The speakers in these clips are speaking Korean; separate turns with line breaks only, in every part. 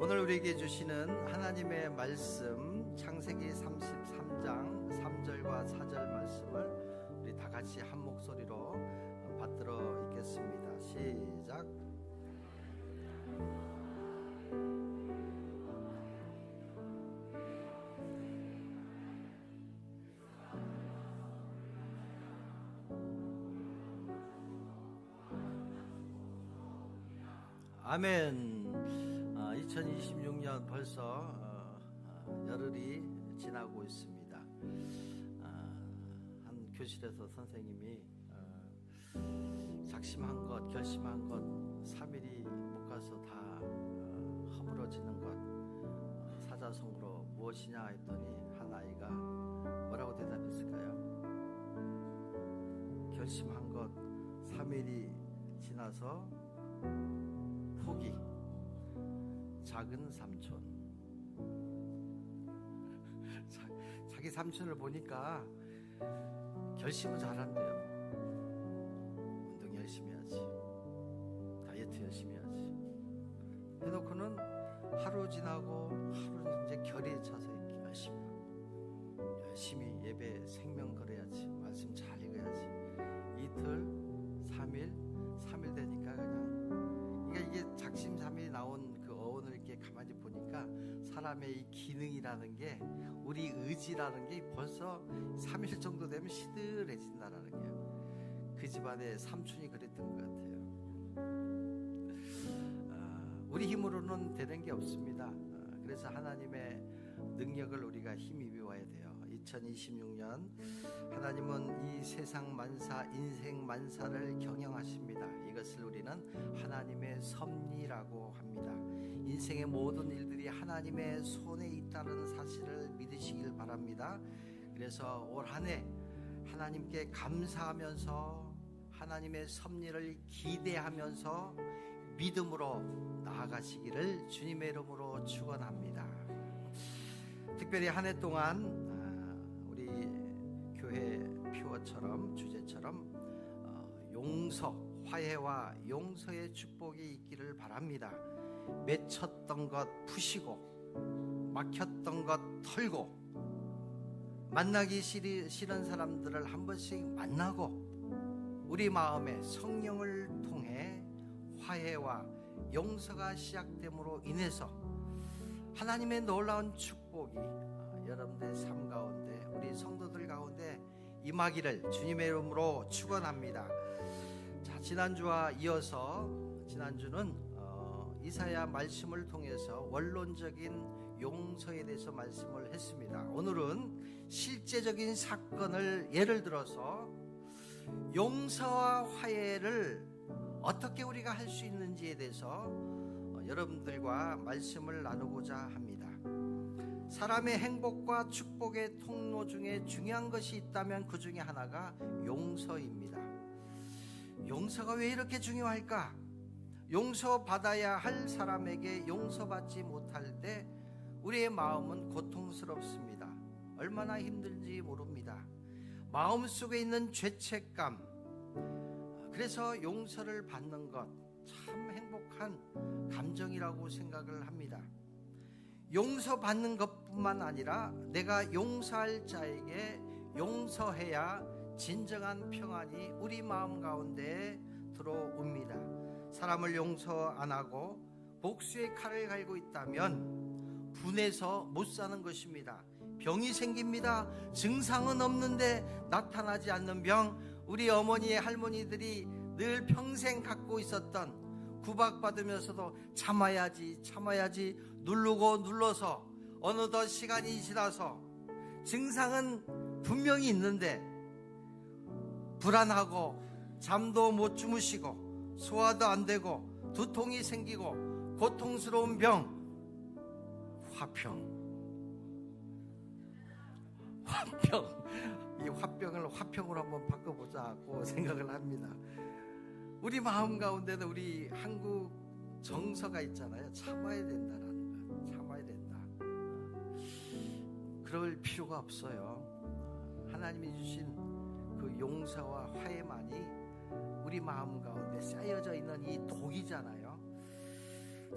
오늘 우리에게 주시는 하나님의 말씀 창세기 33장 3절과 4절 말씀을 우리 다 같이 한 목소리로 받들어 읽겠습니다. 시작. 아멘. 2026년 벌써 열흘이 지나고 있습니다. 한 교실에서 선생님이 작심한 것, 결심한 것 3일이 못 가서 다 허물어지는 것 사자성어로 무엇이냐 했더니 한 아이가 뭐라고 대답했을까요? 결심한 것 3일이 지나서 포기. 작은 삼촌. 자기 삼촌을 보니까 결심은 잘한대요. 운동 열심히 해야지, 다이어트 열심히 해야지 해놓고는 하루 지나고 하루는 이제 결의에 차서 이렇게 열심히 예배 생명 걸어야지, 말씀 잘 읽어야지. 이틀 3일 되니까 그러니까 이게 작심삼일이 나온 그 어원을 이렇게 가만히 보니까 사람의 이 기능이라는 게, 우리 의지라는 게 벌써 3일 정도 되면 시들해진다라는 게요. 그 집안의 삼촌이 그랬던 것 같아요. 우리 힘으로는 되는 게 없습니다. 그래서 하나님의 능력을 우리가 힘입어야 돼요. 2026년 하나님은 이 세상 만사, 인생 만사를 경영하십니다. 이것을 우리는 하나님의 섭리라고 합니다. 인생의 모든 일들이 하나님의 손에 있다는 사실을 믿으시길 바랍니다. 그래서 올 한 해 하나님께 감사하면서 하나님의 섭리를 기대하면서 믿음으로 나아가시기를 주님의 이름으로 축원합니다. 특별히 한 해 동안 우리 교회 표어처럼, 주제처럼 용서, 화해와 용서의 축복이 있기를 바랍니다. 맺혔던 것 푸시고 막혔던 것 털고, 만나기 싫은 사람들을 한 번씩 만나고, 우리 마음에 성령을 통해 화해와 용서가 시작됨으로 인해서 하나님의 놀라운 축복이 여러분들의 삶 가운데, 우리 성도들 가운데 임하기를 주님의 이름으로 축원합니다. 자, 지난주와 이어서 지난주는 이사야 말씀을 통해서 원론적인 용서에 대해서 말씀을 했습니다. 오늘은 실제적인 사건을 예를 들어서 용서와 화해를 어떻게 우리가 할 수 있는지에 대해서 여러분들과 말씀을 나누고자 합니다. 사람의 행복과 축복의 통로 중에 중요한 것이 있다면 그 중에 하나가 용서입니다. 용서가 왜 이렇게 중요할까? 용서받아야 할 사람에게 용서받지 못할 때 우리의 마음은 고통스럽습니다. 얼마나 힘든지 모릅니다. 마음속에 있는 죄책감, 그래서 용서를 받는 것 참 행복한 감정이라고 생각을 합니다. 용서받는 것뿐만 아니라 내가 용서할 자에게 용서해야 진정한 평안이 우리 마음 가운데 들어옵니다. 사람을 용서 안 하고 복수의 칼을 갈고 있다면 분해서 못 사는 것입니다. 병이 생깁니다. 증상은 없는데 나타나지 않는 병, 우리 어머니의 할머니들이 늘 평생 갖고 있었던, 구박받으면서도 참아야지 누르고 눌러서 어느덧 시간이 지나서 증상은 분명히 있는데 불안하고 잠도 못 주무시고 소화도 안 되고 두통이 생기고 고통스러운 병, 화병. 이 화병을 화평으로 한번 바꿔보자고 생각을 합니다. 우리 마음 가운데는 우리 한국 정서가 있잖아요. 참아야 된다라는 거, 참아야 된다. 그럴 필요가 없어요. 하나님이 주신 그 용서와 화해만이 우리 마음 가운데 쌓여져 있는 이 독이잖아요.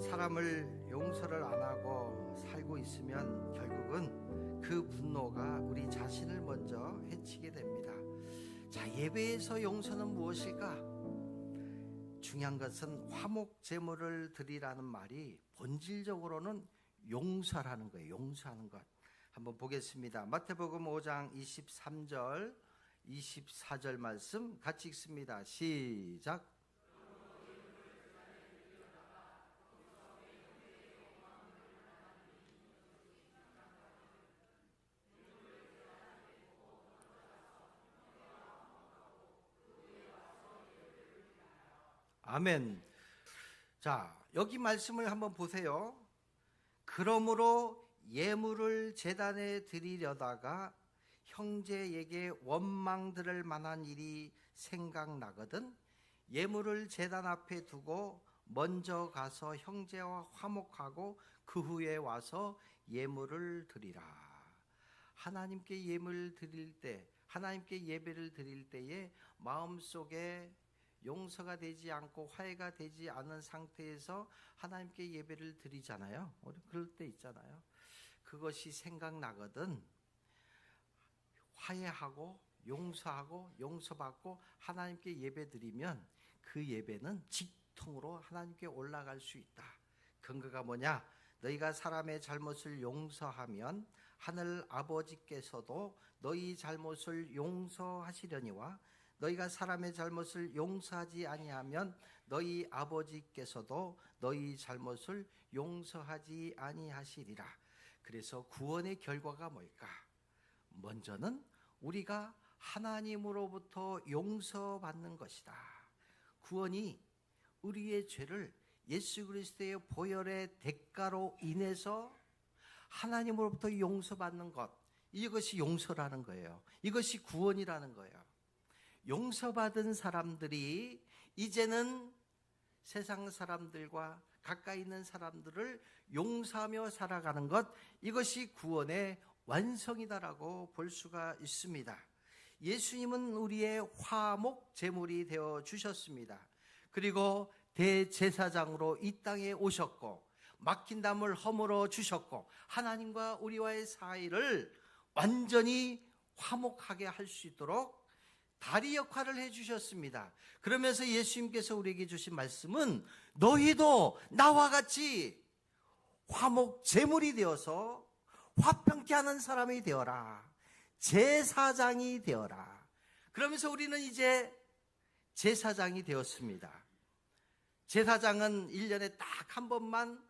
사람을 용서를 안 하고 살고 있으면 결국은 그 분노가 우리 자신을 먼저 해치게 됩니다. 자, 예배에서 용서는 무엇일까? 중요한 것은 화목 제물을 드리라는 말이 본질적으로는 용서라는 거예요. 용서하는 것. 한번 보겠습니다. 마태복음 5장 23절 24절 말씀 같이 읽습니다. 시작. 아멘. 자, 여기 말씀을 한번 보세요. 그러므로 예물을 제단에 드리려다가 형제에게 원망들을 만한 일이 생각나거든 예물을 제단 앞에 두고 먼저 가서 형제와 화목하고 그 후에 와서 예물을 드리라. 하나님께 예물을 드릴 때, 하나님께 예배를 드릴 때에 마음속에 용서가 되지 않고 화해가 되지 않은 상태에서 하나님께 예배를 드리잖아요. 우리 그럴 때 있잖아요. 그것이 생각나거든 화해하고 용서하고 용서받고 하나님께 예배 드리면 그 예배는 직통으로 하나님께 올라갈 수 있다. 근거가 뭐냐? 너희가 사람의 잘못을 용서하면 하늘 아버지께서도 너희 잘못을 용서하시려니와 너희가 사람의 잘못을 용서하지 아니하면 너희 아버지께서도 너희 잘못을 용서하지 아니하시리라. 그래서 구원의 결과가 뭘까? 먼저는 우리가 하나님으로부터 용서받는 것이다. 구원이 우리의 죄를 예수 그리스도의 보혈의 대가로 인해서 하나님으로부터 용서받는 것, 이것이 용서라는 거예요. 이것이 구원이라는 거예요. 용서받은 사람들이 이제는 세상 사람들과 가까이 있는 사람들을 용서하며 살아가는 것, 이것이 구원의 완성이다라고 볼 수가 있습니다. 예수님은 우리의 화목 제물이 되어 주셨습니다. 그리고 대제사장으로 이 땅에 오셨고 막힌 담을 허물어 주셨고 하나님과 우리와의 사이를 완전히 화목하게 할 수 있도록 다리 역할을 해주셨습니다. 그러면서 예수님께서 우리에게 주신 말씀은 너희도 나와 같이 화목 제물이 되어서 화평케 하는 사람이 되어라. 제사장이 되어라. 그러면서 우리는 이제 제사장이 되었습니다. 제사장은 1년에 딱 한 번만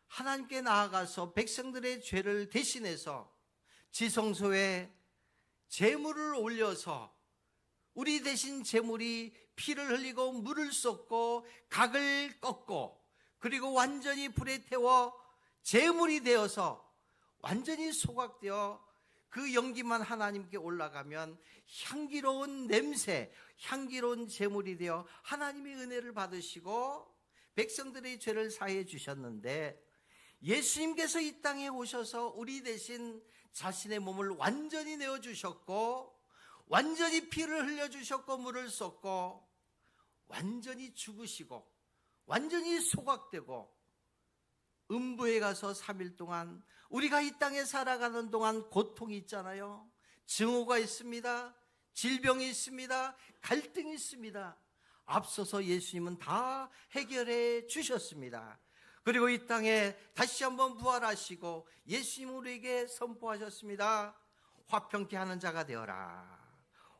하나님께 나아가서 백성들의 죄를 대신해서 지성소에 제물을 올려서 우리 대신 제물이 피를 흘리고 물을 쏟고 각을 꺾고 그리고 완전히 불에 태워 제물이 되어서 완전히 소각되어 그 연기만 하나님께 올라가면 향기로운 냄새, 향기로운 제물이 되어 하나님의 은혜를 받으시고 백성들의 죄를 사해 주셨는데 예수님께서 이 땅에 오셔서 우리 대신 자신의 몸을 완전히 내어주셨고 완전히 피를 흘려주셨고 물을 쏟고 완전히 죽으시고 완전히 소각되고 음부에 가서 3일 동안 우리가 이 땅에 살아가는 동안 고통이 있잖아요. 증오가 있습니다. 질병이 있습니다. 갈등이 있습니다. 앞서서 예수님은 다 해결해 주셨습니다. 그리고 이 땅에 다시 한번 부활하시고 예수님 우리에게 선포하셨습니다. 화평케 하는 자가 되어라.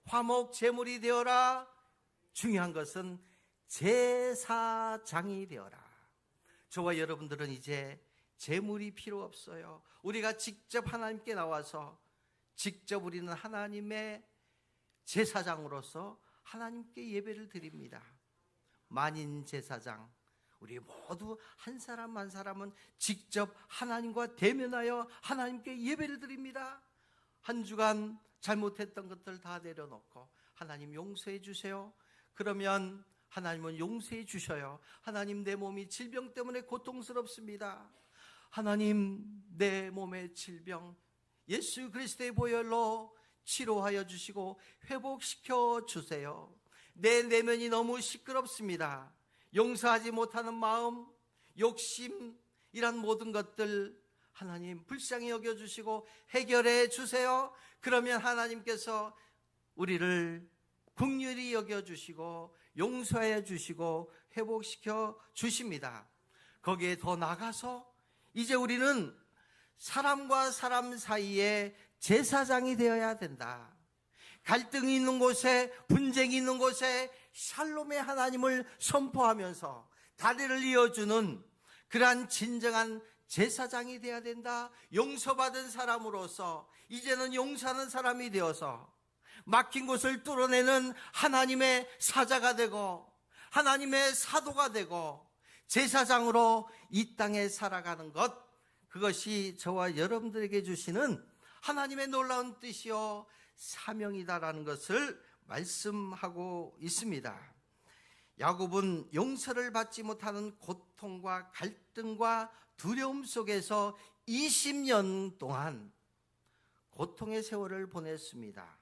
화목 제물이 되어라. 중요한 것은 제사장이 되어라. 저와 여러분들은 이제 제물이 필요 없어요. 우리가 직접 하나님께 나와서 직접 우리는 하나님의 제사장으로서 하나님께 예배를 드립니다. 만인 제사장, 우리 모두 한 사람 한 사람은 직접 하나님과 대면하여 하나님께 예배를 드립니다. 한 주간 잘못했던 것들 다 내려놓고 하나님 용서해 주세요. 그러면 하나님은 용서해 주셔요. 하나님 내 몸이 질병 때문에 고통스럽습니다. 하나님 내 몸의 질병 예수 그리스도의 보혈로 치료하여 주시고 회복시켜 주세요. 내 내면이 너무 시끄럽습니다. 용서하지 못하는 마음, 욕심이란 모든 것들 하나님 불쌍히 여겨주시고 해결해 주세요. 그러면 하나님께서 우리를 긍휼히 여겨주시고 용서해 주시고 회복시켜 주십니다. 거기에 더 나가서 이제 우리는 사람과 사람 사이에 제사장이 되어야 된다. 갈등이 있는 곳에, 분쟁이 있는 곳에 샬롬의 하나님을 선포하면서 다리를 이어주는 그러한 진정한 제사장이 되어야 된다. 용서받은 사람으로서 이제는 용서하는 사람이 되어서 막힌 곳을 뚫어내는 하나님의 사자가 되고 하나님의 사도가 되고 제사장으로 이 땅에 살아가는 것, 그것이 저와 여러분들에게 주시는 하나님의 놀라운 뜻이요 사명이다라는 것을 말씀하고 있습니다. 야곱은 용서를 받지 못하는 고통과 갈등과 두려움 속에서 20년 동안 고통의 세월을 보냈습니다.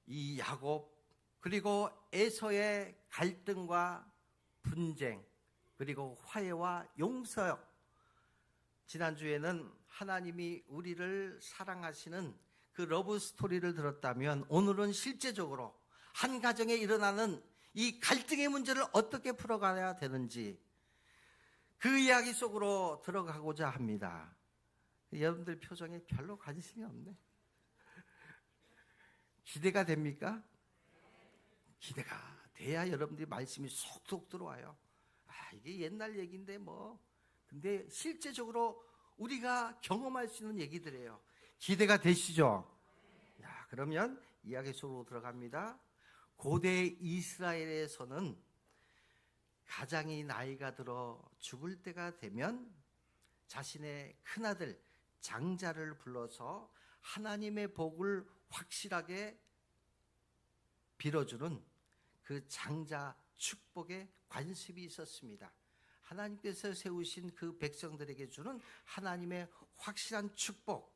이 야곱 그리고 에서의 갈등과 분쟁 그리고 화해와 용서, 지난주에는 하나님이 우리를 사랑하시는 그 러브 스토리를 들었다면 오늘은 실제적으로 한 가정에 일어나는 이 갈등의 문제를 어떻게 풀어가야 되는지 그 이야기 속으로 들어가고자 합니다. 여러분들 표정에 별로 관심이 없네. 기대가 됩니까? 기대가 돼야 여러분들이 말씀이 속속 들어와요. 이게 옛날 얘기인데 뭐, 근데 실제적으로 우리가 경험할 수 있는 얘기들이에요. 기대가 되시죠? 야, 그러면 이야기 속으로 들어갑니다. 고대 이스라엘에서는 가장이 나이가 들어 죽을 때가 되면 자신의 큰아들 장자를 불러서 하나님의 복을 확실하게 빌어주는 그 장자 축복의 관습이 있었습니다. 하나님께서 세우신 그 백성들에게 주는 하나님의 확실한 축복,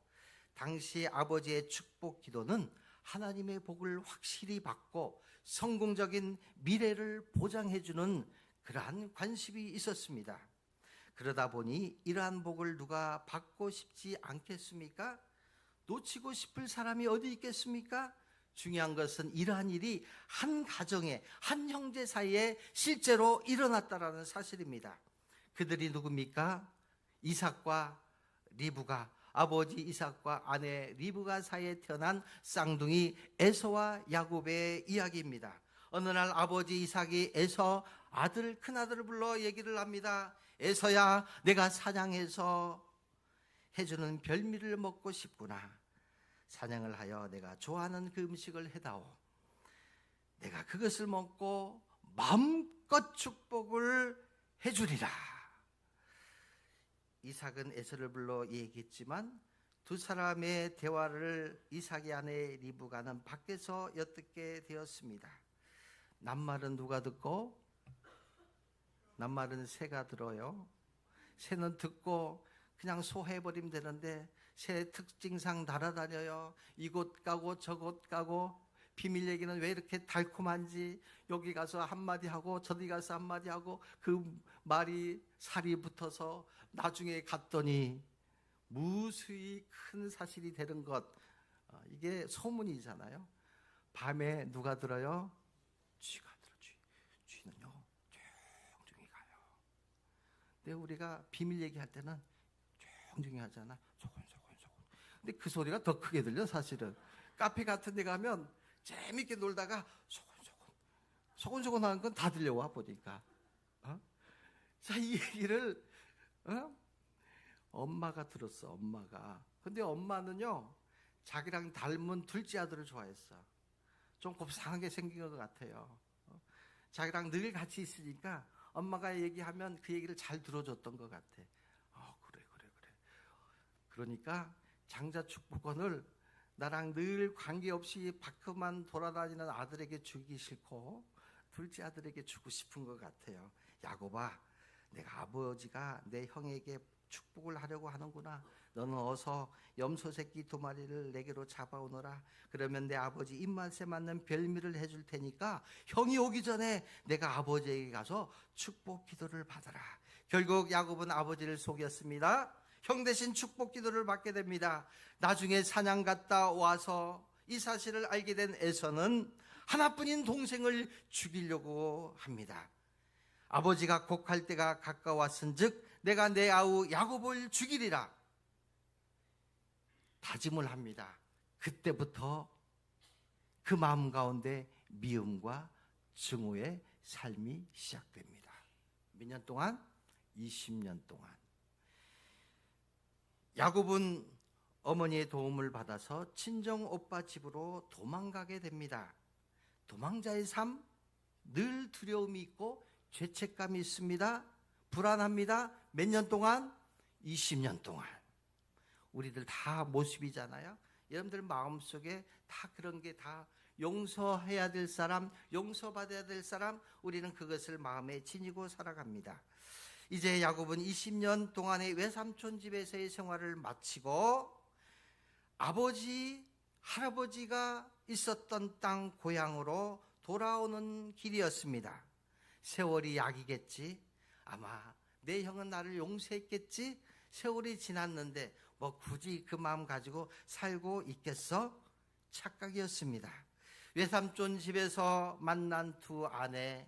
당시 아버지의 축복 기도는 하나님의 복을 확실히 받고 성공적인 미래를 보장해주는 그러한 관습이 있었습니다. 그러다 보니 이러한 복을 누가 받고 싶지 않겠습니까? 놓치고 싶을 사람이 어디 있겠습니까? 중요한 것은 이러한 일이 한 가정에, 한 형제 사이에 실제로 일어났다라는 사실입니다. 그들이 누굽니까? 이삭과 리브가, 아버지 이삭과 아내 리브가 사이에 태어난 쌍둥이 에서와 야곱의 이야기입니다. 어느 날 아버지 이삭이 에서 아들, 큰아들을 불러 얘기를 합니다. 에서야, 내가 사냥해서 해주는 별미를 먹고 싶구나. 사냥을 하여 내가 좋아하는 그 음식을 해다오. 내가 그것을 먹고 마음껏 축복을 해주리라. 이삭은 에서를 불러 얘기했지만 두 사람의 대화를 이삭의 아내 리브가는 밖에서 엿듣게 되었습니다. 낱말은 누가 듣고? 낱말은 새가 들어요. 새는 듣고 그냥 소화해버리면 되는데 새 특징상 날아다녀요. 이곳 가고 저곳 가고 비밀 얘기는 왜 이렇게 달콤한지 여기 가서 한마디 하고 저기 가서 한마디 하고 그 말이 살이 붙어서 나중에 갔더니 무수히 큰 사실이 되는 것, 이게 소문이잖아요. 밤에 누가 들어요? 쥐가 들어. 쥐는요 조용히 가요. 근데 우리가 비밀 얘기할 때는 조용히 하잖아. 소곤소곤. 근데 그 소리가 더 크게 들려. 사실은 카페 같은 데 가면 재밌게 놀다가 소곤소곤 하는 건 다 들려와 보니까. 자, 이 얘기를 엄마가 들었어. 엄마가. 근데 엄마는요 자기랑 닮은 둘째 아들을 좋아했어. 좀 곱상하게 생긴 것 같아요. 자기랑 늘 같이 있으니까 엄마가 얘기하면 그 얘기를 잘 들어줬던 것 같아. 그래. 그러니까 장자 축복권을 나랑 늘 관계없이 밖에만 돌아다니는 아들에게 주기 싫고 둘째 아들에게 주고 싶은 것 같아요. 야곱아, 내가 아버지가 내 형에게 축복을 하려고 하는구나. 너는 어서 염소 새끼 2마리를 내게로 잡아오너라. 그러면 내 아버지 입맛에 맞는 별미를 해줄 테니까 형이 오기 전에 내가 아버지에게 가서 축복 기도를 받아라. 결국 야곱은 아버지를 속였습니다. 형 대신 축복 기도를 받게 됩니다. 나중에 사냥 갔다 와서 이 사실을 알게 된 에서는 하나뿐인 동생을 죽이려고 합니다. 아버지가 곡할 때가 가까웠은즉 내가 내 아우 야곱을 죽이리라 다짐을 합니다. 그때부터 그 마음 가운데 미움과 증오의 삶이 시작됩니다. 몇 년 동안? 20년 동안. 야곱은 어머니의 도움을 받아서 친정 오빠 집으로 도망가게 됩니다. 도망자의 삶, 늘 두려움이 있고 죄책감이 있습니다. 불안합니다. 몇 년 동안? 20년 동안. 우리들 다 모습이잖아요. 여러분들 마음속에 다 그런 게 다 용서해야 될 사람, 용서받아야 될 사람, 우리는 그것을 마음에 지니고 살아갑니다. 이제 야곱은 20년 동안의 외삼촌 집에서의 생활을 마치고 아버지, 할아버지가 있었던 땅 고향으로 돌아오는 길이었습니다. 세월이 약이겠지. 아마 내 형은 나를 용서했겠지. 세월이 지났는데 뭐 굳이 그 마음 가지고 살고 있겠어? 착각이었습니다. 외삼촌 집에서 만난 두 아내,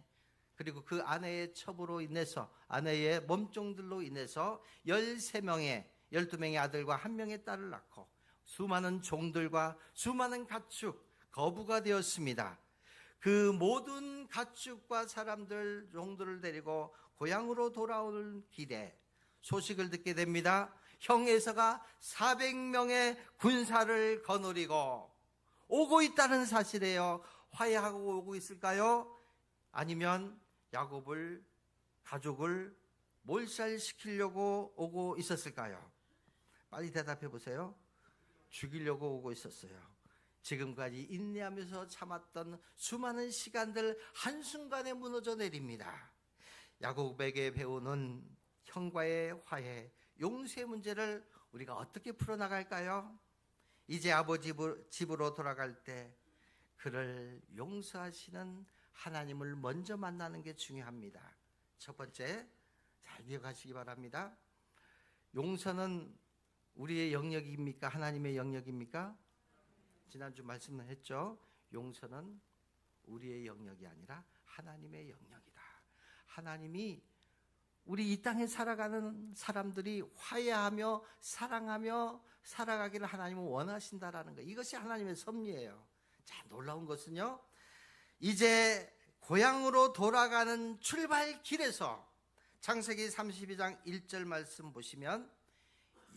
그리고 그 아내의 첩으로 인해서, 아내의 몸종들로 인해서 13명의 12명의 아들과 1명의 딸을 낳고 수많은 종들과 수많은 가축, 거부가 되었습니다. 그 모든 가축과 사람들, 종들을 데리고 고향으로 돌아오는 길에 소식을 듣게 됩니다. 형 에서가 400명의 군사를 거느리고 오고 있다는 사실이에요. 화해하고 오고 있을까요? 아니면 야곱을, 가족을 몰살시키려고 오고 있었을까요? 빨리 대답해 보세요. 죽이려고 오고 있었어요. 지금까지 인내하면서 참았던 수많은 시간들 한순간에 무너져 내립니다. 야곱에게 배우는 형과의 화해, 용서의 문제를 우리가 어떻게 풀어나갈까요? 이제 아버지 집으로 돌아갈 때 그를 용서하시는 하나님을 먼저 만나는 게 중요합니다. 첫 번째, 잘 기억하시기 바랍니다. 용서는 우리의 영역입니까? 하나님의 영역입니까? 지난주 말씀을 했죠. 용서는 우리의 영역이 아니라 하나님의 영역이다. 하나님이 우리 이 땅에 살아가는 사람들이 화해하며 사랑하며 살아가기를 하나님은 원하신다라는 거. 이것이 하나님의 섭리예요. 자, 놀라운 것은요, 이제 고향으로 돌아가는 출발길에서 창세기 32장 1절 말씀 보시면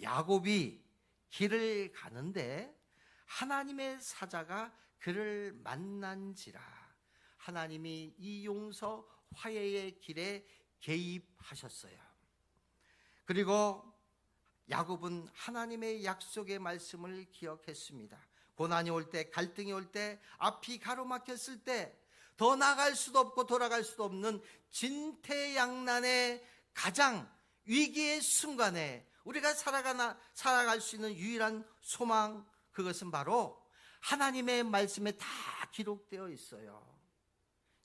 야곱이 길을 가는데 하나님의 사자가 그를 만난지라. 하나님이 이 용서 화해의 길에 개입하셨어요. 그리고 야곱은 하나님의 약속의 말씀을 기억했습니다. 고난이 올 때, 갈등이 올 때, 앞이 가로막혔을 때, 더 나갈 수도 없고 돌아갈 수도 없는 진퇴양난의 가장 위기의 순간에 우리가 살아갈 수 있는 유일한 소망, 그것은 바로 하나님의 말씀에 다 기록되어 있어요.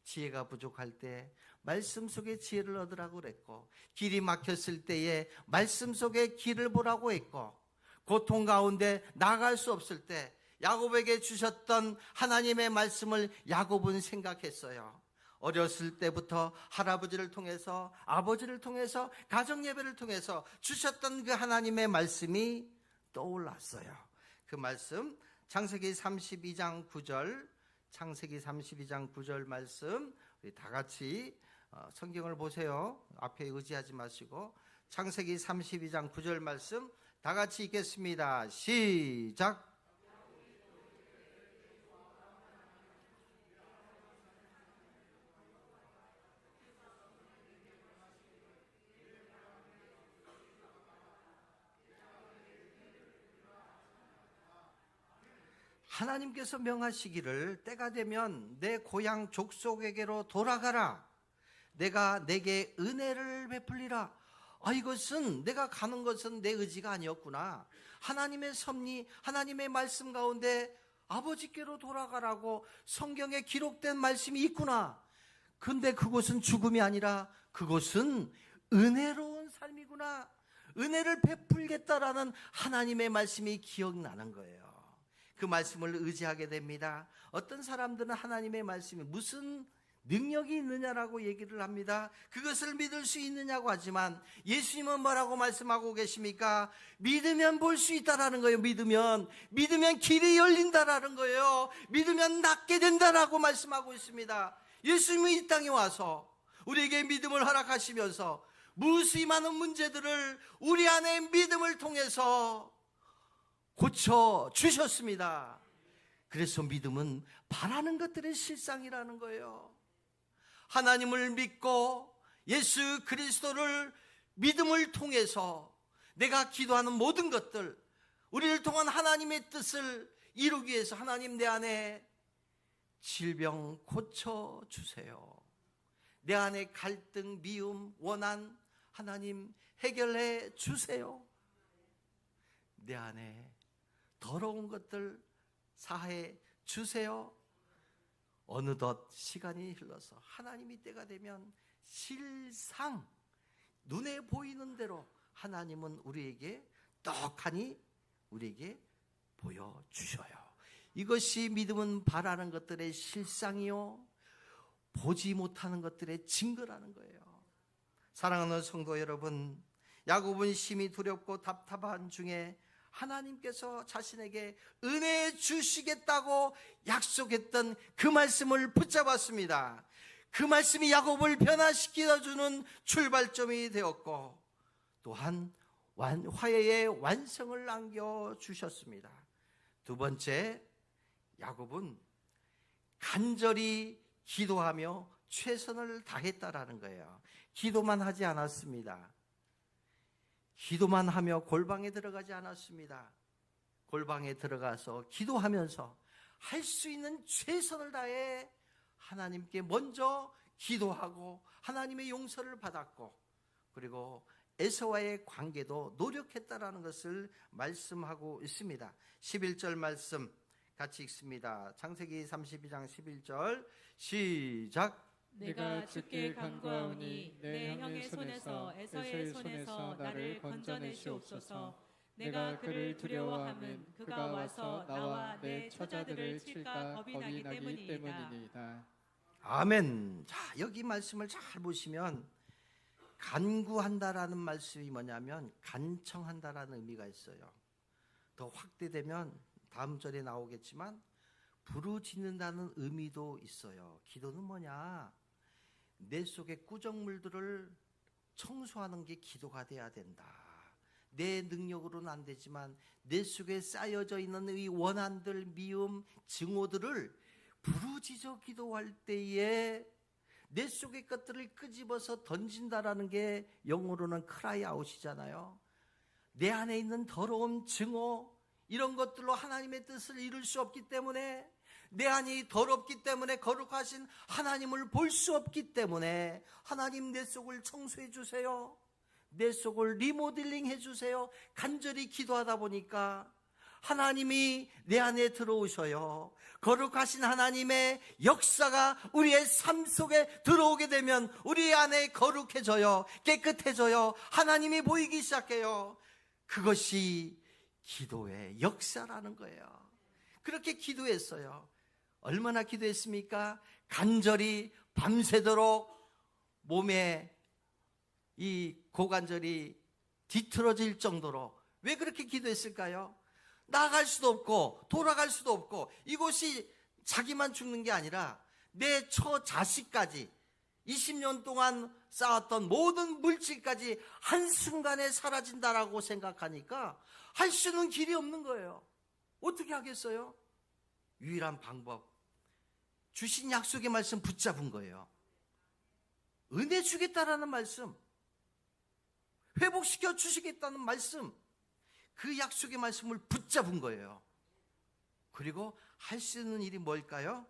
지혜가 부족할 때 말씀 속에 지혜를 얻으라고 그랬고, 길이 막혔을 때에 말씀 속에 길을 보라고 했고, 고통 가운데 나갈 수 없을 때 야곱에게 주셨던 하나님의 말씀을 야곱은 생각했어요. 어렸을 때부터 할아버지를 통해서, 아버지를 통해서, 가정예배를 통해서 주셨던 그 하나님의 말씀이 떠올랐어요. 그 말씀 창세기 32장 9절, 창세기 32장 9절 말씀, 우리 다 같이 성경을 보세요. 앞에 의지하지 마시고 창세기 32장 9절 말씀 다 같이 읽겠습니다. 시작. 하나님께서 명하시기를 때가 되면 내 고향 족속에게로 돌아가라. 내가 내게 은혜를 베풀리라. 이것은 내가 가는 것은 내 의지가 아니었구나. 하나님의 섭리, 하나님의 말씀 가운데 아버지께로 돌아가라고 성경에 기록된 말씀이 있구나. 근데 그곳은 죽음이 아니라 그곳은 은혜로운 삶이구나, 은혜를 베풀겠다라는 하나님의 말씀이 기억나는 거예요. 그 말씀을 의지하게 됩니다. 어떤 사람들은 하나님의 말씀이 무슨 능력이 있느냐라고 얘기를 합니다. 그것을 믿을 수 있느냐고 하지만 예수님은 뭐라고 말씀하고 계십니까? 믿으면 볼 수 있다라는 거예요. 믿으면 길이 열린다라는 거예요. 믿으면 낫게 된다라고 말씀하고 있습니다. 예수님이 이 땅에 와서 우리에게 믿음을 허락하시면서 무수히 많은 문제들을 우리 안에 믿음을 통해서 고쳐주셨습니다. 그래서 믿음은 바라는 것들의 실상이라는 거예요. 하나님을 믿고 예수 그리스도를 믿음을 통해서 내가 기도하는 모든 것들, 우리를 통한 하나님의 뜻을 이루기 위해서 하나님 내 안에 질병 고쳐주세요. 내 안에 갈등, 미움, 원한 하나님 해결해 주세요. 내 안에 더러운 것들 사해 주세요. 어느덧 시간이 흘러서 하나님이 때가 되면 실상 눈에 보이는 대로 하나님은 우리에게 떡하니 우리에게 보여주셔요. 이것이 믿음은 바라는 것들의 실상이요, 보지 못하는 것들의 증거라는 거예요. 사랑하는 성도 여러분, 야곱은 심히 두렵고 답답한 중에 하나님께서 자신에게 은혜 주시겠다고 약속했던 그 말씀을 붙잡았습니다. 그 말씀이 야곱을 변화시켜주는 출발점이 되었고 또한 화해의 완성을 남겨주셨습니다. 두 번째, 야곱은 간절히 기도하며 최선을 다했다라는 거예요. 기도만 하지 않았습니다. 기도만 하며 골방에 들어가지 않았습니다. 골방에 들어가서 기도하면서 할 수 있는 최선을 다해 하나님께 먼저 기도하고 하나님의 용서를 받았고, 그리고 에서와의 관계도 노력했다라는 것을 말씀하고 있습니다. 11절 말씀 같이 읽습니다. 창세기 32장 11절 시작.
내가 주께 간구하오니 내 형의 손에서 에서의 손에서 나를 건져내시옵소서. 내가 그를 두려워함은 그가 와서 나와 내 처자들을 칠까 겁이 나기 때문이니이다.
아멘. 자, 여기 말씀을 잘 보시면 간구한다라는 말씀이 뭐냐면 간청한다라는 의미가 있어요. 더 확대되면 다음 절에 나오겠지만 부르짖는다는 의미도 있어요. 기도는 뭐냐? 내 속의 꾸정물들을 청소하는 게 기도가 돼야 된다. 내 능력으로는 안 되지만 내 속에 쌓여져 있는 이 원한들, 미움, 증오들을 부르짖어 기도할 때에 내 속의 것들을 끄집어서 던진다라는 게 영어로는 크라이 아웃이잖아요. 내 안에 있는 더러운 증오, 이런 것들로 하나님의 뜻을 이룰 수 없기 때문에, 내 안이 더럽기 때문에 거룩하신 하나님을 볼 수 없기 때문에 하나님 내 속을 청소해 주세요. 내 속을 리모델링 해 주세요. 간절히 기도하다 보니까 하나님이 내 안에 들어오셔요. 거룩하신 하나님의 역사가 우리의 삶 속에 들어오게 되면 우리 안에 거룩해져요. 깨끗해져요. 하나님이 보이기 시작해요. 그것이 기도의 역사라는 거예요. 그렇게 기도했어요. 얼마나 기도했습니까? 간절히 밤새도록 몸에 이 고관절이 뒤틀어질 정도로. 왜 그렇게 기도했을까요? 나갈 수도 없고 돌아갈 수도 없고, 이곳이 자기만 죽는 게 아니라 내 처자식까지 20년 동안 쌓았던 모든 물질까지 한순간에 사라진다라고 생각하니까 할 수 있는 길이 없는 거예요. 어떻게 하겠어요? 유일한 방법, 주신 약속의 말씀 붙잡은 거예요. 은혜 주겠다라는 말씀, 회복시켜 주시겠다는 말씀, 그 약속의 말씀을 붙잡은 거예요. 그리고 할 수 있는 일이 뭘까요?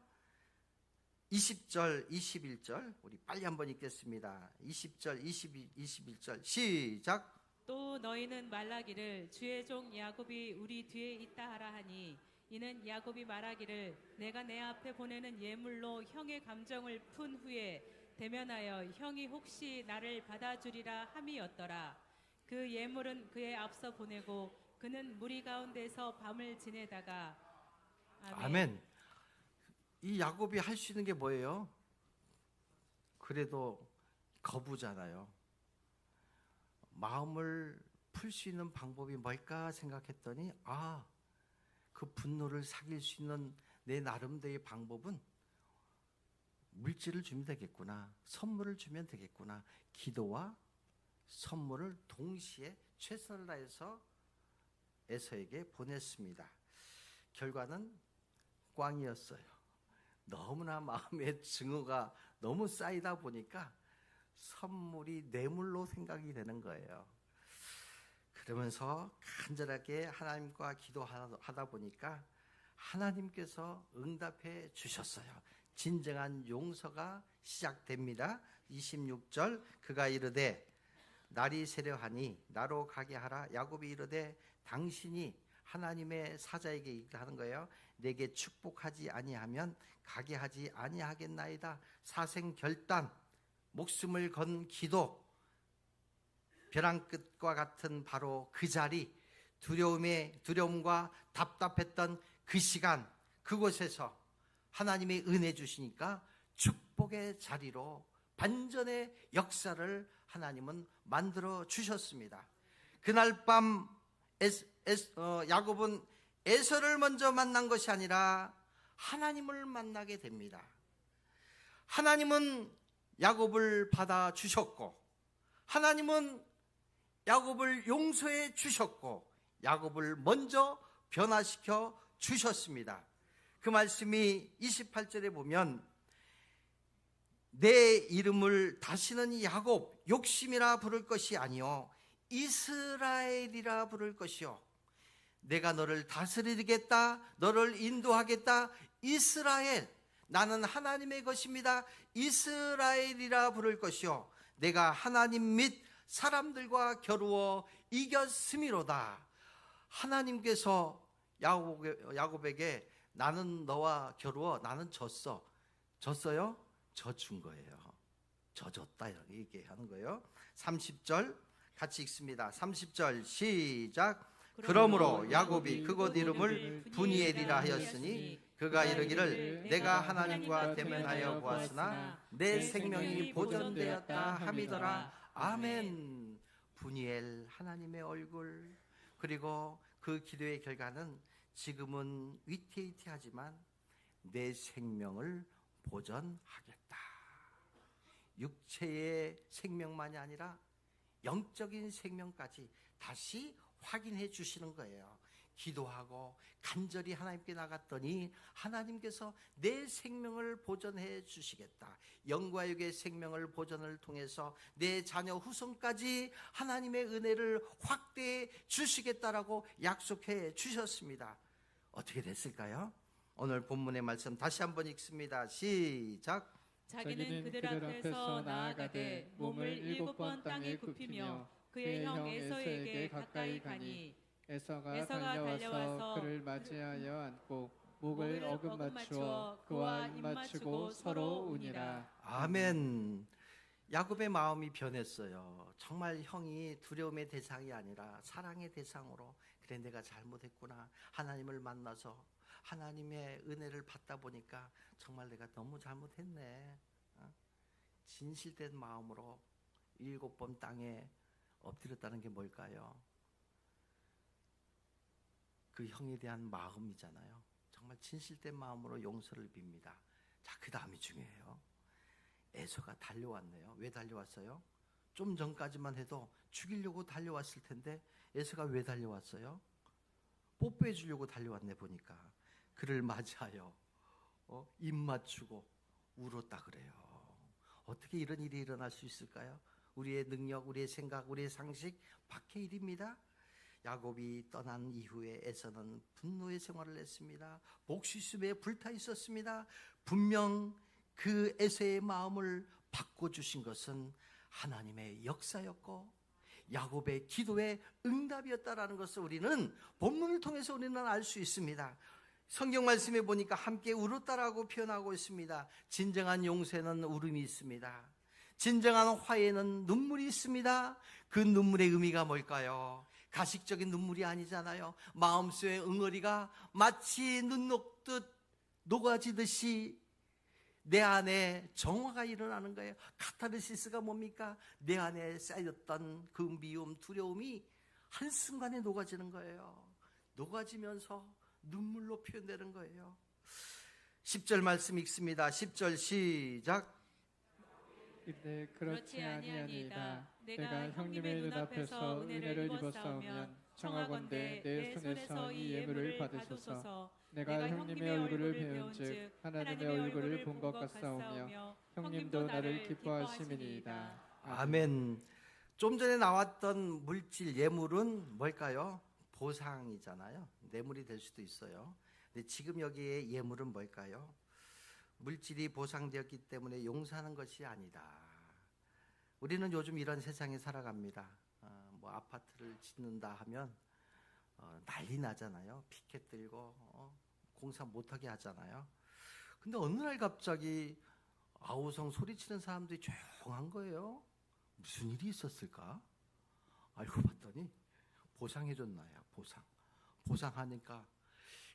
20절, 21절 우리 빨리 한번 읽겠습니다. 20절, 21절 시작.
또 너희는 말하기를 주의 종 야곱이 우리 뒤에 있다 하라 하니, 이는 야곱이 말하기를 내가 내 앞에 보내는 예물로 형의 감정을 푼 후에 대면하여 형이 혹시 나를 받아주리라 함이었더라. 그 예물은 그의 앞서 보내고 그는 무리 가운데서 밤을 지내다가
아멘. 이 야곱이 할 수 있는 게 뭐예요? 그래도 거부잖아요. 마음을 풀 수 있는 방법이 뭘까 생각했더니 그 분노를 사귈 수 있는 내 나름대로의 방법은 물질을 주면 되겠구나, 선물을 주면 되겠구나. 기도와 선물을 동시에 최선을 다해서 에서에게 보냈습니다. 결과는 꽝이었어요. 너무나 마음의 증오가 너무 쌓이다 보니까 선물이 뇌물로 생각이 되는 거예요. 그러면서 간절하게 하나님과 기도하다 보니까 하나님께서 응답해 주셨어요. 진정한 용서가 시작됩니다. 26절, 그가 이르되 날이 세려하니 나로 가게 하라. 야곱이 이르되 당신이 하나님의 사자에게 하는 거예요. 내게 축복하지 아니하면 가게 하지 아니하겠나이다. 사생결단, 목숨을 건 기도, 벼랑 끝과 같은 바로 그 자리, 두려움과 답답했던 그 시간, 그곳에서 하나님의 은혜 주시니까 축복의 자리로 반전의 역사를 하나님은 만들어 주셨습니다. 그날 밤 야곱은 에서를 먼저 만난 것이 아니라 하나님을 만나게 됩니다. 하나님은 야곱을 받아 주셨고, 하나님은 야곱을 용서해 주셨고, 야곱을 먼저 변화시켜 주셨습니다. 그 말씀이 28절에 보면 내 이름을 다시는 야곱, 욕심이라 부를 것이 아니요 이스라엘이라 부를 것이요 내가 너를 다스리겠다, 너를 인도하겠다. 이스라엘, 나는 하나님의 것입니다. 이스라엘이라 부를 것이요 내가 하나님 및 사람들과 겨루어 이겼음이로다. 하나님께서 야곱에게 나는 너와 겨루어 나는 졌어요? 져준 거예요. 져줬다 이렇게 얘기하는 거예요. 30절 같이 읽습니다. 30절 시작. 그러므로 야곱이 그곳 이름을 분이엘이라 하였으니 그가 이르기를 내가 하나님과 대면하여 보았으나 내 생명이 보존되었다 함이더라. 아멘. 분이엘, 하나님의 얼굴. 그리고 그 기도의 결과는 지금은 위태위태하지만 내 생명을 보존하겠다. 육체의 생명만이 아니라 영적인 생명까지 다시 확인해 주시는 거예요. 기도하고 간절히 하나님께 나갔더니 하나님께서 내 생명을 보존해 주시겠다. 영과 육의 생명을 보존을 통해서 내 자녀 후손까지 하나님의 은혜를 확대해 주시겠다라고 약속해 주셨습니다. 어떻게 됐을까요? 오늘 본문의 말씀 다시 한번 읽습니다. 시작.
자기는 그들 앞에서 나아가되 몸을 7번 땅에 굽히며 그의 형 에서에게 가까이 가니
에서가 달려와서 그를 맞이하여 안고 목을 어긋맞추어 그와 입맞추고 서로 우니라.
아멘. 야곱의 마음이 변했어요. 정말 형이 두려움의 대상이 아니라 사랑의 대상으로, 그래 내가 잘못했구나, 하나님을 만나서 하나님의 은혜를 받다 보니까 정말 내가 너무 잘못했네. 진실된 마음으로 7번 땅에 엎드렸다는 게 뭘까요? 그 형에 대한 마음이잖아요. 정말 진실된 마음으로 용서를 빕니다. 자, 그 다음이 중요해요. 에서가 달려왔네요. 왜 달려왔어요? 좀 전까지만 해도 죽이려고 달려왔을 텐데 에서가 왜 달려왔어요? 뽀뽀해 주려고 달려왔네. 보니까 그를 맞이하여 입 맞추고 울었다 그래요. 어떻게 이런 일이 일어날 수 있을까요? 우리의 능력, 우리의 생각, 우리의 상식 밖의 일입니다. 야곱이 떠난 이후에 에서는 분노의 생활을 했습니다. 목시숨에 불타 있었습니다. 분명 그 에서의 마음을 바꿔주신 것은 하나님의 역사였고 야곱의 기도의 응답이었다라는 것을 우리는 본문을 통해서 우리는 알 수 있습니다. 성경 말씀에 보니까 함께 울었다라고 표현하고 있습니다. 진정한 용서에는 울음이 있습니다. 진정한 화해는 눈물이 있습니다. 그 눈물의 의미가 뭘까요? 가식적인 눈물이 아니잖아요. 마음속의 응어리가 마치 눈 녹듯 녹아지듯이 내 안에 정화가 일어나는 거예요. 카타르시스가 뭡니까? 내 안에 쌓였던 그 미움, 두려움이 한순간에 녹아지는 거예요. 녹아지면서 눈물로 표현되는 거예요. 10절 말씀 읽습니다. 10절 시작.
근데 그렇지 아니하니이다. 내가 형님의 눈앞에서 은혜를 입었사오면 청하건대 내 손에서 이 예물을 받으소서. 내가 형님의 얼굴을 배운즉 하나님의 얼굴을 본 것 같사오며 형님도 나를 기뻐하심이니이다.
아멘. 좀 전에 나왔던 물질 예물은 뭘까요? 보상이잖아요. 뇌물이 될 수도 있어요. 근데 지금 여기에 예물은 뭘까요? 물질이 보상되었기 때문에 용서하는 것이 아니다. 우리는 요즘 이런 세상에 살아갑니다. 뭐 아파트를 짓는다 하면 난리 나잖아요. 피켓 들고 공사 못하게 하잖아요. 근데 어느 날 갑자기 아우성 소리치는 사람들이 조용한 거예요. 무슨 일이 있었을까? 알고 봤더니 보상해줬나요? 보상하니까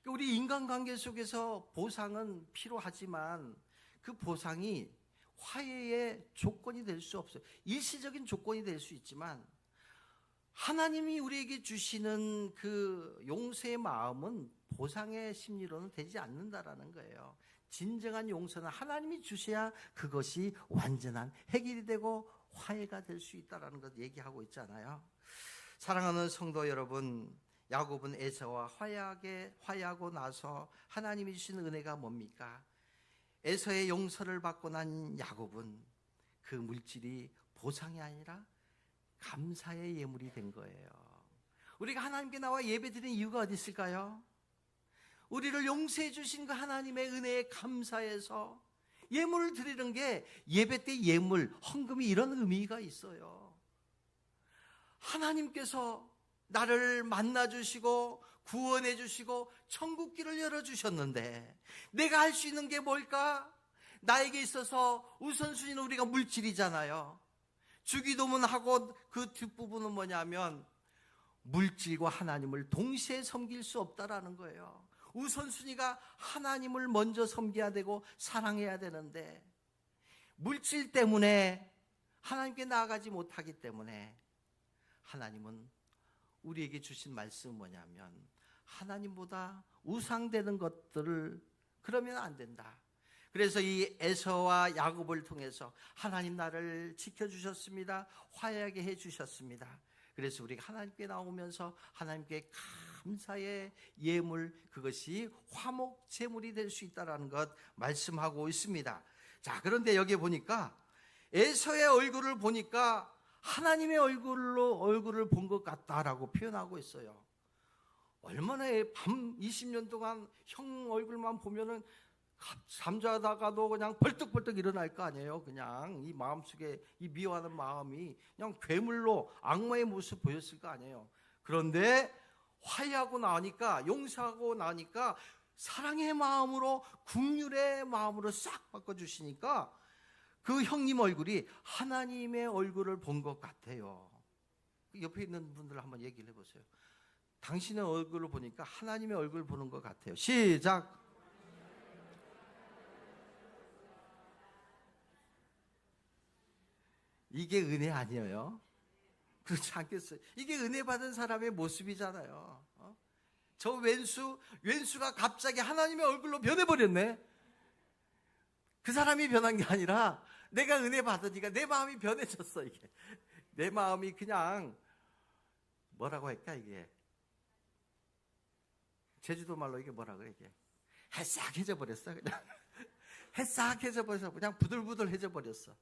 우리 인간관계 속에서 보상은 필요하지만 그 보상이 화해의 조건이 될 수 없어요. 일시적인 조건이 될 수 있지만 하나님이 우리에게 주시는 그 용서의 마음은 보상의 심리로는 되지 않는다라는 거예요. 진정한 용서는 하나님이 주셔야 그것이 완전한 해결이 되고 화해가 될 수 있다라는 것 얘기하고 있잖아요. 사랑하는 성도 여러분, 야곱은 에서와 화해하고 나서 하나님이 주신 은혜가 뭡니까? 에서의 용서를 받고 난 야곱은 그 물질이 보상이 아니라 감사의 예물이 된 거예요. 우리가 하나님께 나와 예배드리는 이유가 어디 있을까요? 우리를 용서해 주신 그 하나님의 은혜에 감사해서 예물을 드리는 게 예배 때 예물, 헌금이 이런 의미가 있어요. 하나님께서 나를 만나주시고 구원해 주시고 천국길을 열어주셨는데 내가 할 수 있는 게 뭘까? 나에게 있어서 우선순위는 우리가 물질이잖아요. 주기도문하고 그 뒷부분은 뭐냐면 물질과 하나님을 동시에 섬길 수 없다라는 거예요. 우선순위가 하나님을 먼저 섬겨야 되고 사랑해야 되는데 물질 때문에 하나님께 나아가지 못하기 때문에 하나님은 우리에게 주신 말씀은 뭐냐면 하나님보다 우상되는 것들을 그러면 안 된다. 그래서 이 에서와 야곱을 통해서 하나님 나를 지켜주셨습니다. 화해하게 해주셨습니다. 그래서 우리가 하나님께 나오면서 하나님께 감사의 예물, 그것이 화목 제물이 될 수 있다는 것 말씀하고 있습니다. 자, 그런데 여기 보니까 에서의 얼굴을 보니까 하나님의 얼굴을 본 것 같다라고 표현하고 있어요. 얼마나 밤 20년 동안 형 얼굴만 보면은 잠자다가도 그냥 벌떡벌떡 일어날 거 아니에요. 그냥 이 마음속에 이 미워하는 마음이 그냥 괴물로 악마의 모습 보였을 거 아니에요. 그런데 화해하고 나니까, 용서하고 나니까 사랑의 마음으로, 긍휼의 마음으로 싹 바꿔주시니까 그 형님 얼굴이 하나님의 얼굴을 본 것 같아요. 옆에 있는 분들 한번 얘기를 해보세요. 당신의 얼굴을 보니까 하나님의 얼굴을 보는 것 같아요. 시작. 이게 은혜 아니에요? 그렇지 않겠어요? 이게 은혜 받은 사람의 모습이잖아요. 저 왼수가 갑자기 하나님의 얼굴로 변해버렸네. 그 사람이 변한 게 아니라 내가 은혜 받으니까 내 마음이 변해졌어. 이게 내 마음이 그냥 뭐라고 할까, 이게 제주도 말로 이게 뭐라 그래, 이게 해싹해져 버렸어. 그냥 해싹해져 버려서 그냥 부들부들해져 버렸어.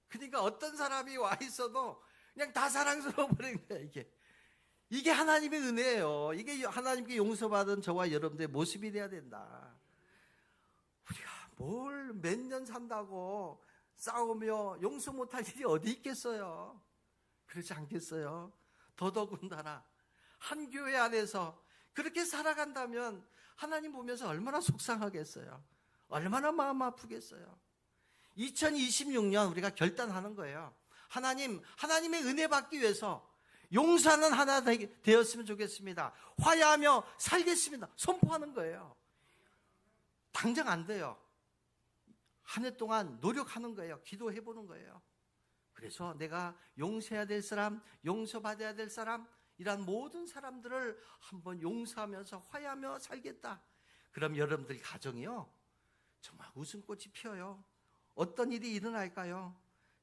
그러니까 어떤 사람이 와 있어도 그냥 다 사랑스러워 버린 거야. 이게 하나님의 은혜예요. 이게 하나님께 용서받은 저와 여러분들의 모습이 돼야 된다. 우리가 뭘 몇 년 산다고 싸우며 용서 못할 일이 어디 있겠어요? 그렇지 않겠어요? 더더군다나 한 교회 안에서 그렇게 살아간다면 하나님 보면서 얼마나 속상하겠어요. 얼마나 마음 아프겠어요. 2026년 우리가 결단하는 거예요. 하나님의 은혜 받기 위해서 용사는 하나 되었으면 좋겠습니다. 화해하며 살겠습니다. 선포하는 거예요. 당장 안 돼요. 한 해 동안 노력하는 거예요. 기도해 보는 거예요. 그래서 내가 용서해야 될 사람, 용서받아야 될 사람, 이런 모든 사람들을 한번 용서하면서 화해하며 살겠다. 그럼 여러분들 가정이요, 정말 웃음꽃이 피어요. 어떤 일이 일어날까요?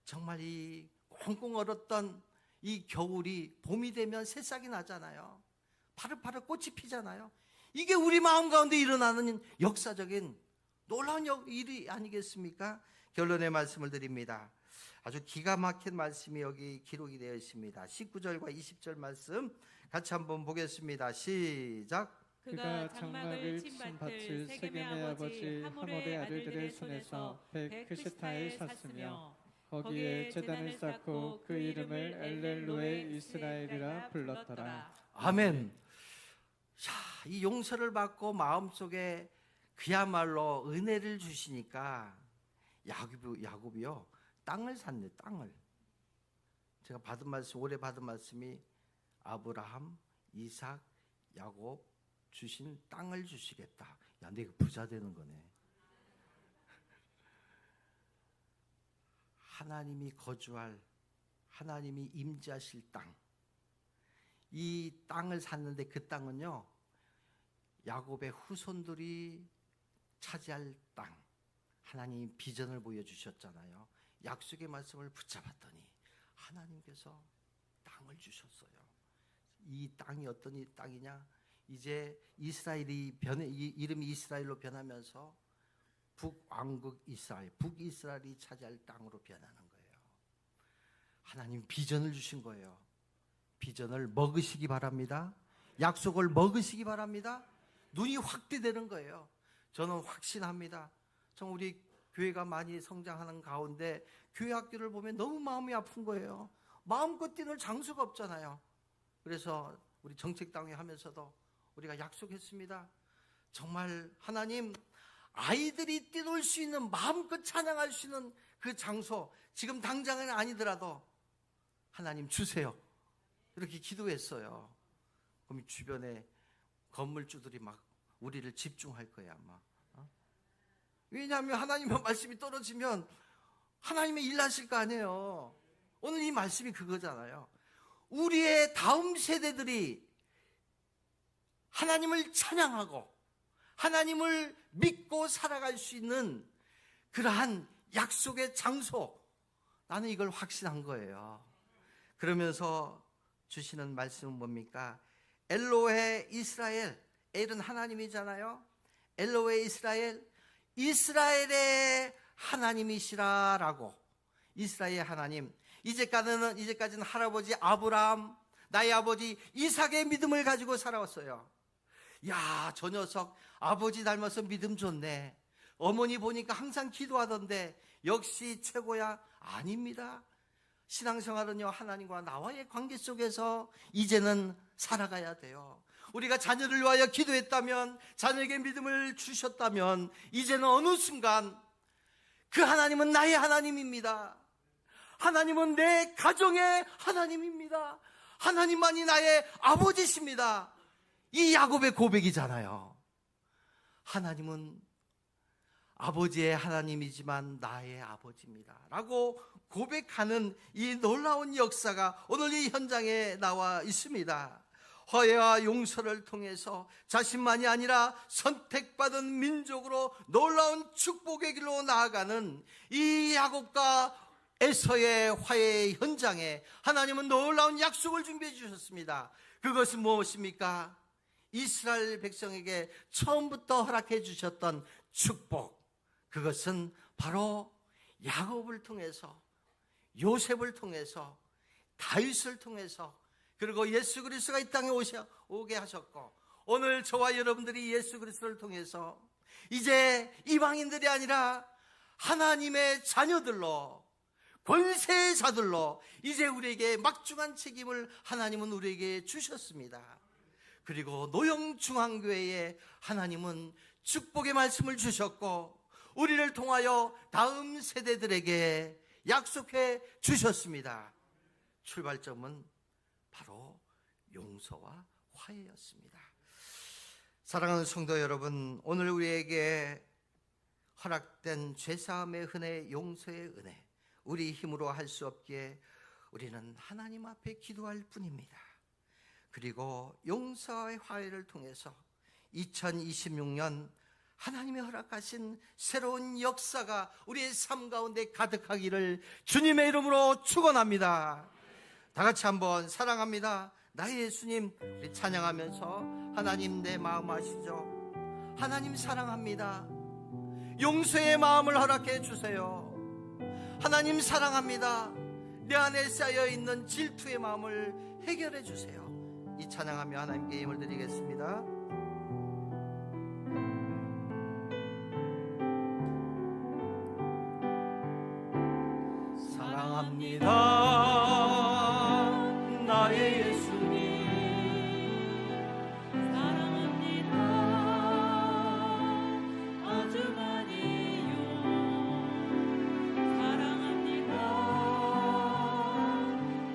정말 이 꽁꽁 얼었던 이 겨울이 봄이 되면 새싹이 나잖아요. 파릇파릇 꽃이 피잖아요. 이게 우리 마음 가운데 일어나는 역사적인 놀라운 일이 아니겠습니까? 결론의 말씀을 드립니다. 아주 기가 막힌 말씀이 여기 기록이 되어 있습니다. 19절과 20절 말씀 같이 한번 보겠습니다. 시작.
그가 장막을 친 밭을 세겜의 아버지 하몰의 아들들의 손에서 백크시타에 샀으며 거기에 제단을 쌓고 그 이름을 엘렐로에 이스라엘이라 불렀더라.
아멘. 자, 이 용서를 받고 마음속에 그야말로 은혜를 주시니까 야곱이요, 땅을 샀네. 땅을. 제가 받은 말씀, 올해 받은 말씀이 아브라함, 이삭, 야곱 주신 땅을 주시겠다. 야, 내가 부자 되는 거네. 하나님이 거주할, 하나님이 임재하실 땅, 이 땅을 샀는데 그 땅은요, 야곱의 후손들이 차지할 땅. 하나님이 비전을 보여주셨잖아요. 약속의 말씀을 붙잡았더니 하나님께서 땅을 주셨어요. 이 땅이 어떤 이 땅이냐? 이제 이스라엘이 이름이 이스라엘로 변하면서 북왕국 이스라엘, 북이스라엘이 차지할 땅으로 변하는 거예요. 하나님 비전을 주신 거예요. 비전을 먹으시기 바랍니다. 약속을 먹으시기 바랍니다. 눈이 확대되는 거예요. 저는 확신합니다. 참 우리 교회가 많이 성장하는 가운데 교회 학교를 보면 너무 마음이 아픈 거예요. 마음껏 뛰는 장소가 없잖아요. 그래서 우리 정책당회 하면서도 우리가 약속했습니다. 정말 하나님, 아이들이 뛰놀 수 있는, 마음껏 찬양할 수 있는 그 장소, 지금 당장은 아니더라도 하나님 주세요. 이렇게 기도했어요. 그럼 주변에 건물주들이 막 우리를 집중할 거야 아마. 왜냐하면 하나님의 말씀이 떨어지면 하나님의 일 하실 거 아니에요. 오늘 이 말씀이 그거잖아요. 우리의 다음 세대들이 하나님을 찬양하고 하나님을 믿고 살아갈 수 있는 그러한 약속의 장소, 나는 이걸 확신한 거예요. 그러면서 주시는 말씀은 뭡니까? 엘로헤 이스라엘, 엘은 하나님이잖아요. 엘로헤 이스라엘, 이스라엘의 하나님이시라라고. 이스라엘의 하나님, 이제까지는 할아버지 아브라함, 나의 아버지 이삭의 믿음을 가지고 살아왔어요. 야, 저 녀석 아버지 닮아서 믿음 좋네. 어머니 보니까 항상 기도하던데 역시 최고야. 아닙니다. 신앙생활은요, 하나님과 나와의 관계 속에서 이제는 살아가야 돼요. 우리가 자녀를 위하여 기도했다면, 자녀에게 믿음을 주셨다면, 이제는 어느 순간 그 하나님은 나의 하나님입니다. 하나님은 내 가정의 하나님입니다. 하나님만이 나의 아버지십니다. 이 야곱의 고백이잖아요. 하나님은 아버지의 하나님이지만 나의 아버지입니다 라고 고백하는 이 놀라운 역사가 오늘 이 현장에 나와 있습니다. 화해와 용서를 통해서 자신만이 아니라 선택받은 민족으로 놀라운 축복의 길로 나아가는 이 야곱과 에서의 화해의 현장에 하나님은 놀라운 약속을 준비해 주셨습니다. 그것은 무엇입니까? 이스라엘 백성에게 처음부터 허락해 주셨던 축복, 그것은 바로 야곱을 통해서, 요셉을 통해서, 다윗을 통해서, 그리고 예수 그리스도가 이 땅에 오게 하셨고, 오늘 저와 여러분들이 예수 그리스도를 통해서 이제 이방인들이 아니라 하나님의 자녀들로, 권세의 자들로 이제 우리에게 막중한 책임을 하나님은 우리에게 주셨습니다. 그리고 노영중앙교회에 하나님은 축복의 말씀을 주셨고 우리를 통하여 다음 세대들에게 약속해 주셨습니다. 출발점은 바로 용서와 화해였습니다. 사랑하는 성도 여러분, 오늘 우리에게 허락된 죄사함의 은혜, 용서의 은혜, 우리 힘으로 할 수 없기에 우리는 하나님 앞에 기도할 뿐입니다. 그리고 용서의 화해를 통해서 2026년 하나님의 허락하신 새로운 역사가 우리의 삶 가운데 가득하기를 주님의 이름으로 축원합니다. 다 같이 한번 사랑합니다 나의 예수님 우리 찬양하면서 하나님 내 마음 아시죠? 하나님 사랑합니다. 용서의 마음을 허락해 주세요. 하나님 사랑합니다. 내 안에 쌓여있는 질투의 마음을 해결해 주세요. 이 찬양하며 하나님께 힘을 드리겠습니다. 사랑합니다 나의 예수님,
사랑합니다 아주 많이요. 사랑합니다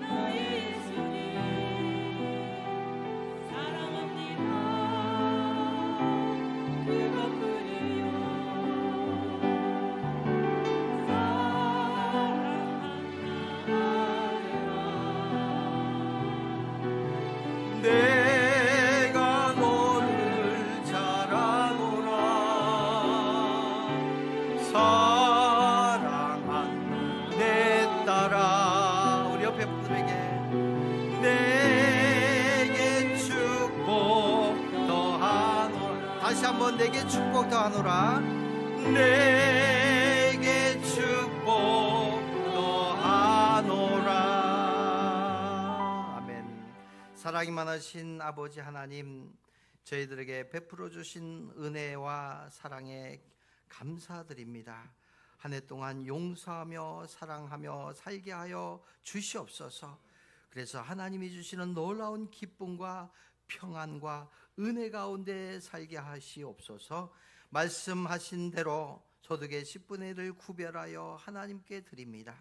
나의 예수님, 사랑합니다 그것뿐이요.
내가 너를 잘 아노라. 사랑한 내 딸아, 우리 옆에 분들에게 내게 축복 더하노라. 다시 한번 내게 축복 더하노라. 내게 축복 더하노라. 사랑이 많으신 아버지 하나님, 저희들에게 베풀어 주신 은혜와 사랑에 감사드립니다. 한 해 동안 용서하며 사랑하며 살게 하여 주시옵소서. 그래서 하나님이 주시는 놀라운 기쁨과 평안과 은혜 가운데 살게 하시옵소서. 말씀하신 대로 소득의 10분의 1을 구별하여 하나님께 드립니다.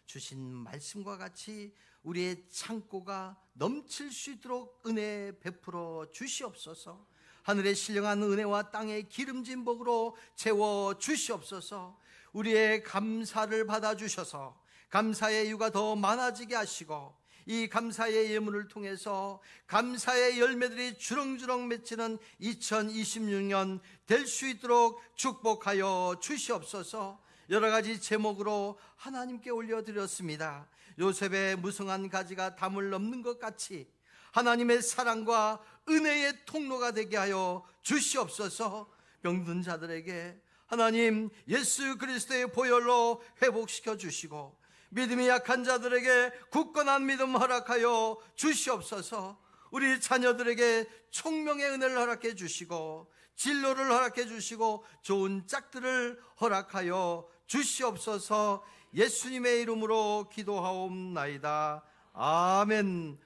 주신 말씀과 같이 우리의 창고가 넘칠 수 있도록 은혜 베풀어 주시옵소서. 하늘의 신령한 은혜와 땅의 기름진 복으로 채워 주시옵소서. 우리의 감사를 받아주셔서 감사의 이유가 더 많아지게 하시고 이 감사의 예물을 통해서 감사의 열매들이 주렁주렁 맺히는 2026년 될 수 있도록 축복하여 주시옵소서. 여러 가지 제목으로 하나님께 올려드렸습니다. 요셉의 무성한 가지가 담을 넘는 것 같이 하나님의 사랑과 은혜의 통로가 되게 하여 주시옵소서. 병든 자들에게 하나님 예수 그리스도의 보혈로 회복시켜 주시고 믿음이 약한 자들에게 굳건한 믿음 허락하여 주시옵소서. 우리 자녀들에게 총명의 은혜를 허락해 주시고 진로를 허락해 주시고 좋은 짝들을 허락하여 주시옵소서. 예수님의 이름으로 기도하옵나이다. 아멘.